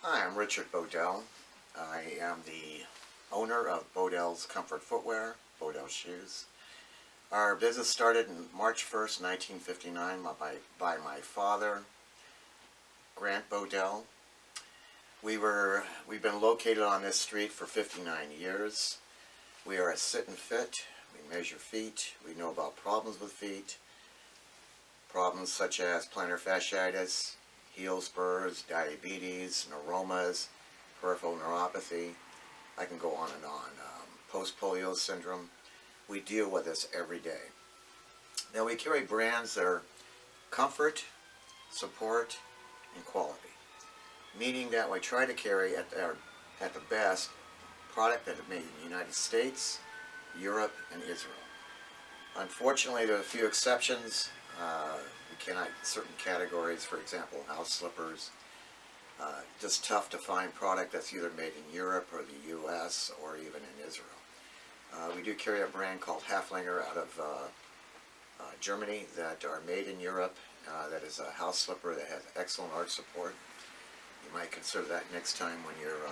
Hi, I'm Richard Bodell. I am the owner of Bodell's Comfort Footwear, Bodell Shoes. Our business started in March 1st, 1959 by my father, Grant Bodell. We've been located on this street for 59 years. We are a sit and fit. We measure feet. We know about problems with feet. Problems such as plantar fasciitis, heel spurs, diabetes, neuromas, peripheral neuropathy. I can go on and on. Post-polio syndrome. We deal with this every day. Now we carry brands that are comfort, support, and quality. Meaning that we try to carry at the best product that is made in the United States, Europe, and Israel. Unfortunately, there are a few exceptions. We cannot, certain categories, for example, house slippers, just tough to find product that's either made in Europe or the U.S. or even in Israel. We do carry a brand called Haflinger out of Germany that are made in Europe. That is a house slipper that has excellent arch support. You might consider that next time when you're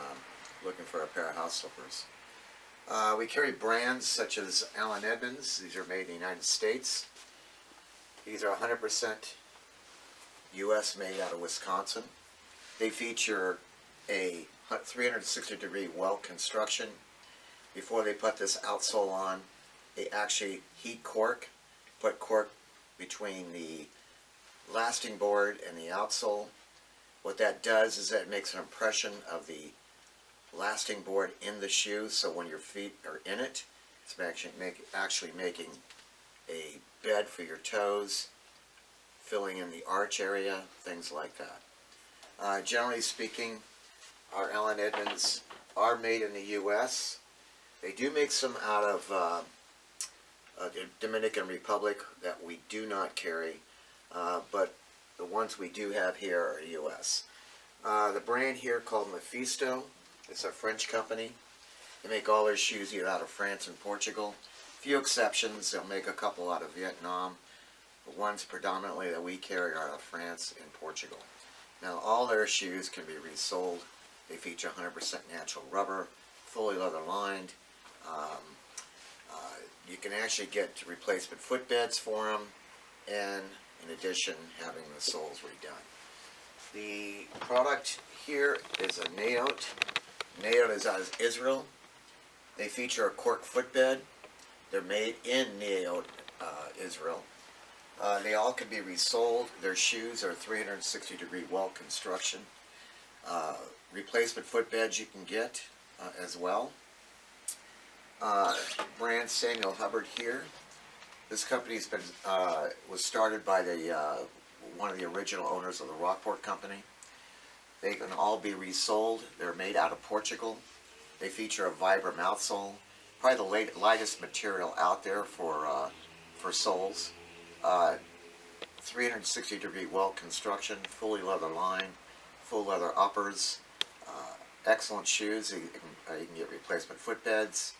looking for a pair of house slippers. We carry brands such as Edmonds. These are made in the United States. These are 100% U.S. made out of Wisconsin. They feature a 360-degree welt construction. Before they put this outsole on, they actually heat cork, put cork between the lasting board and the outsole. What that does is that it makes an impression of the lasting board in the shoe, so when your feet are in it, it's actually making a bed for your toes, filling in the arch area, things like that. Generally speaking, our Allen Edmonds are made in the U.S. They do make some out of the Dominican Republic that we do not carry, but the ones we do have here are U.S. The brand here called Mephisto, it's a French company. They make all their shoes either out of France and Portugal. Few exceptions, they'll make a couple out of Vietnam. The ones predominantly that we carry are out of France and Portugal. Now all their shoes can be resold. They feature 100% natural rubber, fully leather lined. You can actually get replacement footbeds for them, and in addition having the soles redone. The product here is a NAOT. NAOT is out of Israel. They feature a cork footbed. They're made in NAOT, Israel. They all can be resold. Their shoes are 360-degree welt construction. Replacement footbeds you can get as well. Brand Samuel Hubbard here. This company's been was started by one of the original owners of the Rockport Company. They can all be resold. They're made out of Portugal. They feature a Vibram outsole, probably the lightest material out there for soles. 360-degree welt construction, fully leather lined, full leather uppers. Excellent shoes. You can get replacement footbeds.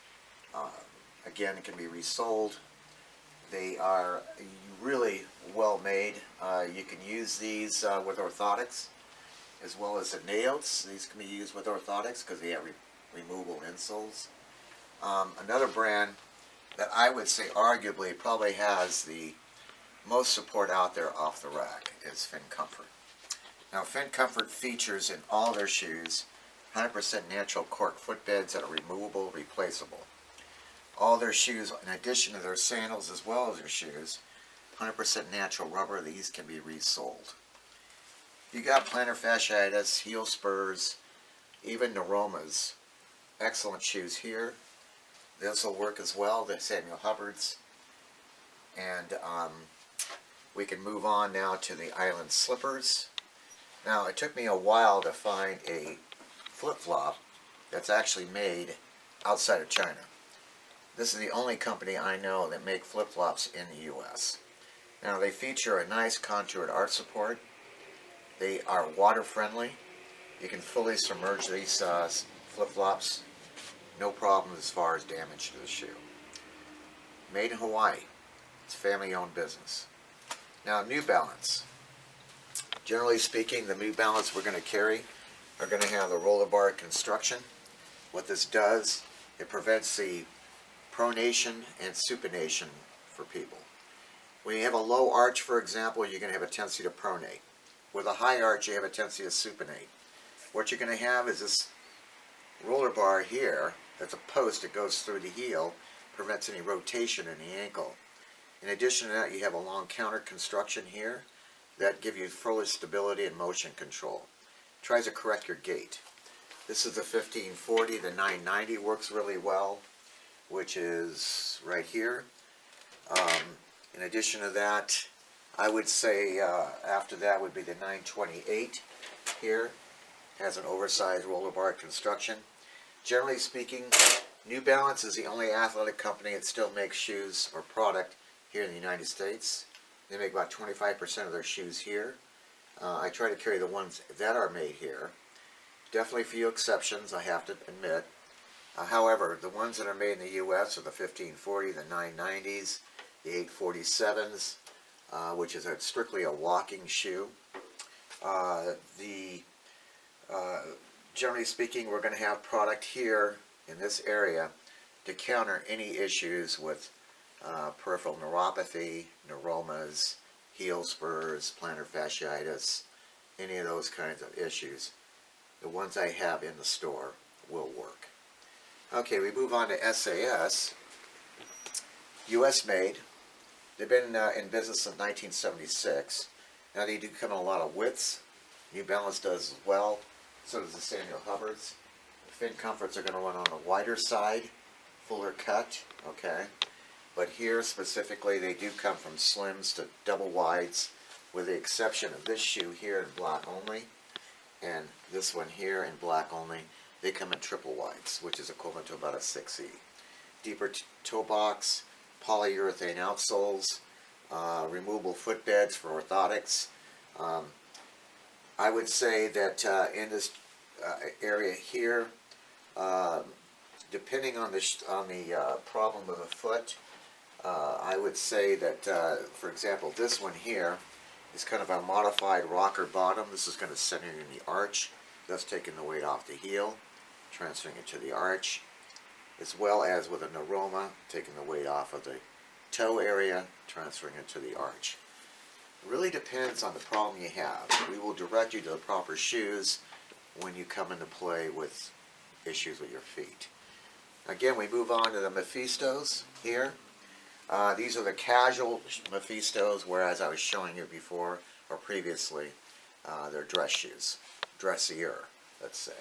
Again, it can be resold. They are really well made. You can use these with orthotics as well as the NAOTs. These can be used with orthotics because they have removable insoles. Another brand that I would say arguably probably has the most support out there off the rack is Fin Comfort. Now Fin Comfort features in all their shoes 100% natural cork footbeds that are removable, replaceable. All their shoes, in addition to their sandals as well as their shoes, 100% natural rubber. These can be resold. You got plantar fasciitis, heel spurs, even neuromas. Excellent shoes here. This will work as well, the Samuel Hubbards. And we can move on now to the Island Slippers. Now it took me a while to find a flip-flop that's actually made outside of China. This is the only company I know that make flip-flops in the U.S. Now they feature a nice contoured arch support. They are water friendly. You can fully submerge these flip-flops. No problem as far as damage to the shoe. Made in Hawaii. It's family-owned business. Now New Balance. Generally speaking, the New Balance we're going to carry are going to have the roller bar construction. What this does, it prevents the pronation and supination for people. When you have a low arch, for example, you're going to have a tendency to pronate. With a high arch, you have a tendency to supinate. What you're going to have is this roller bar here, that's a post that goes through the heel, prevents any rotation in the ankle. In addition to that, you have a long counter construction here that gives you further stability and motion control. Tries to correct your gait. This is the 1540, the 990 works really well, which is right here. In addition to that, I would say after that would be the 928 here. Has an oversized roller bar construction. Generally speaking, New Balance is the only athletic company that still makes shoes or product here in the United States. They make about 25% of their shoes here. I try to carry the ones that are made here. Definitely a few exceptions, I have to admit. However, the ones that are made in the U.S. are the 1540, the 990s, the 847s, which is strictly a walking shoe. Generally speaking, we're going to have product here in this area to counter any issues with peripheral neuropathy, neuromas, heel spurs, plantar fasciitis, any of those kinds of issues. The ones I have in the store will work. Okay, we move on to SAS. U.S. made. They've been in business since 1976. Now they do come in a lot of widths. New Balance does as well. So does the Samuel Hubbards. The fin comforts are going to run on the wider side, fuller cut. Okay. But here specifically, they do come from slims to double wides, with the exception of this shoe here in black only, and this one here in black only. They come in triple wides, which is equivalent to about a 6E. Deeper toe box, polyurethane outsoles, removable footbeds for orthotics. I would say that in this area here, depending on the problem of the foot, I would say that, for example, this one here is kind of a modified rocker bottom. This is going to center in the arch, thus taking the weight off the heel, transferring it to the arch, as well as with a neuroma, taking the weight off of the toe area, transferring it to the arch. It really depends on the problem you have. We will direct you to the proper shoes when you come into play with issues with your feet. Again, we move on to the Mephistos here. These are the casual Mephistos, whereas I was showing you before or previously, they're dress shoes, dressier, let's say.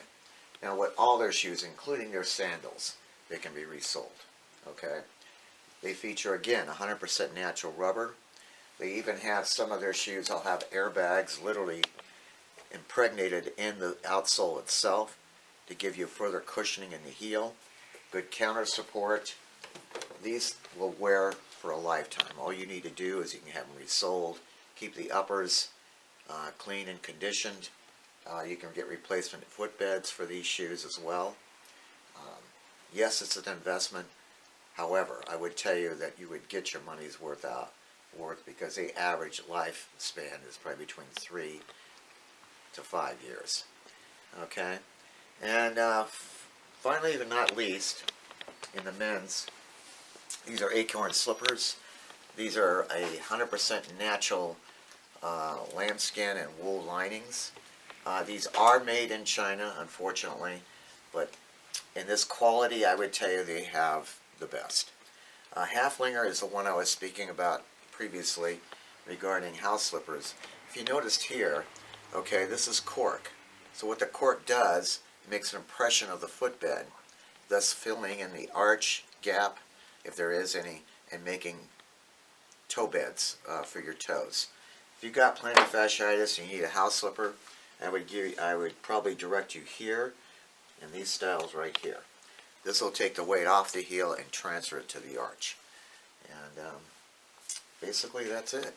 Now, with all their shoes, including their sandals, they can be resold. Okay, they feature again 100% natural rubber. They even have some of their shoes. I'll have airbags literally impregnated in the outsole itself to give you further cushioning in the heel. Good counter support. These will wear for a lifetime. All you need to do is you can have them resoled, keep the uppers clean and conditioned. You can get replacement footbeds for these shoes as well. Yes, it's an investment. However, I would tell you that you would get your money's worth because the average lifespan is probably between 3 to 5 years. Okay, and finally, but not least, in the men's, these are Acorn Slippers. These are a 100% natural lambskin and wool linings. These are made in China, unfortunately, but in this quality, I would tell you they have the best. Haflinger is the one I was speaking about previously regarding house slippers. If you noticed here, okay, this is cork. So what the cork does, it makes an impression of the footbed, thus filling in the arch gap, if there is any, and making toe beds for your toes. If you've got plantar fasciitis and you need a house slipper, I would probably direct you here in these styles right here. This will take the weight off the heel and transfer it to the arch. And basically that's it.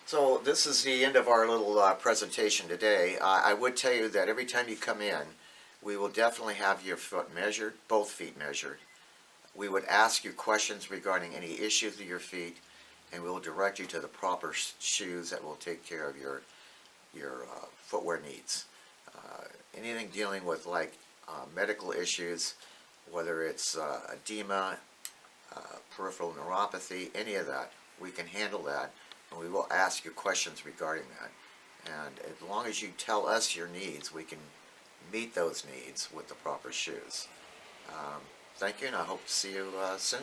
So this is the end of our little presentation today. I would tell you that every time you come in, we will definitely have your foot measured, both feet measured. We would ask you questions regarding any issues with your feet, and we will direct you to the proper shoes that will take care of your your footwear needs. Anything dealing with like medical issues, whether it's edema, peripheral neuropathy, any of that, we can handle that, and we will ask you questions regarding that. And as long as you tell us your needs, we can meet those needs with the proper shoes. Thank you, and I hope to see you soon.